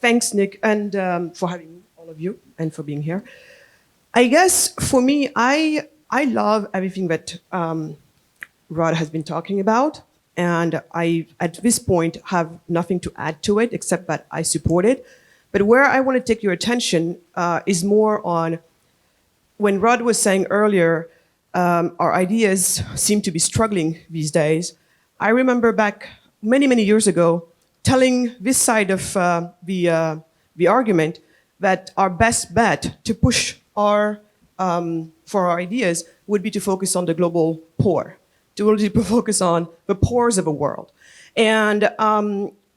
Thanks, Nick, and for having me, all of you, and for being here. I guess for me, I love everything that Rod has been talking about, and I, at this point, have nothing to add to it except that I support it. But where I want to take your attention is more on when Rod was saying earlier, our ideas seem to be struggling these days. I remember back many, many years ago telling this side of the argument that our best bet to push our, for our ideas would be to focus on the global poor, to really focus on the poors of the world. And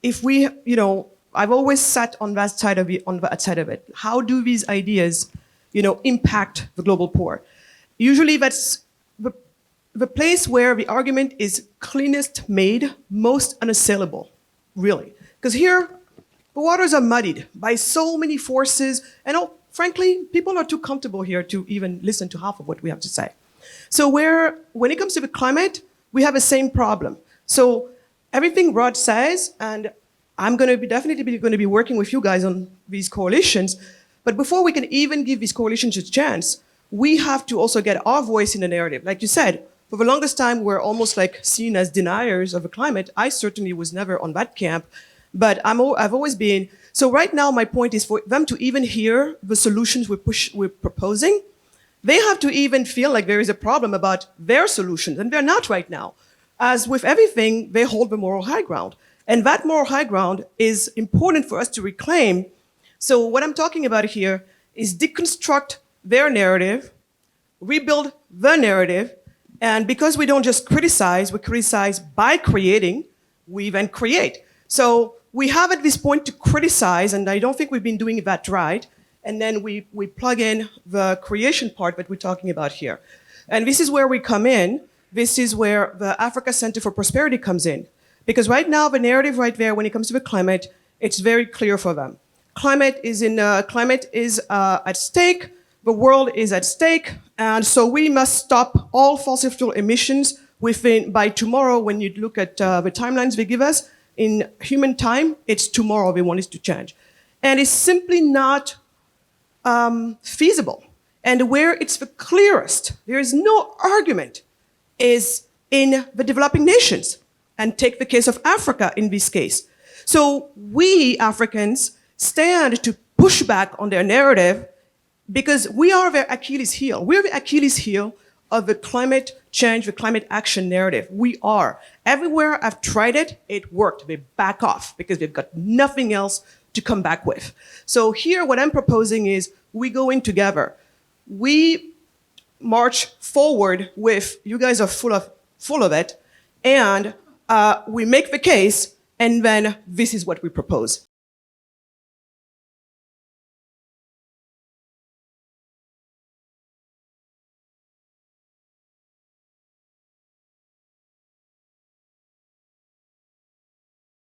if we, you know, I've always sat on that side of it. How do these ideas, you know, impact the global poor? Usually that's the place where the argument is cleanest made, most unassailable, really. Because here, the waters are muddied by so many forces, and frankly, people are too comfortable here to even listen to half of what we have to say. So when it comes to the climate, we have the same problem. So everything Rod says, and I'm going to be definitely going to be working with you guys on these coalitions, but before we can even give these coalitions a chance, we have to also get our voice in the narrative. Like you said, for the longest time, we're almost like seen as deniers of the climate. I certainly was never on that camp, but I've always been. So right now, my point is for them to even hear the solutions we're proposing, they have to even feel like there is a problem about their solutions, and they're not right now. As with everything, they hold the moral high ground. And that moral high ground is important for us to reclaim. So what I'm talking about here is deconstruct their narrative, rebuild the narrative, and because we don't just criticize, we criticize by creating, we then create. So we have at this point to criticize, and I don't think we've been doing that right, and then we plug in the creation part that we're talking about here. And this is where we come in. This is where the Africa Center for Prosperity comes in. Because right now, the narrative right there, when it comes to the climate, it's very clear for them. Climate is at stake, the world is at stake, and so we must stop all fossil fuel emissions by tomorrow. When you look at the timelines they give us, in human time, it's tomorrow they want us to change. And it's simply not feasible. And where it's the clearest, there is no argument, is in the developing nations. And take the case of Africa in this case. So we Africans stand to push back on their narrative because we are their Achilles heel. We're the Achilles heel of the climate change, the climate action narrative. We are. Everywhere I've tried it, it worked. They back off because they've got nothing else to come back with. So here what I'm proposing is we go in together. We march forward with, you guys are full of it, and we make the case, and then this is what we propose.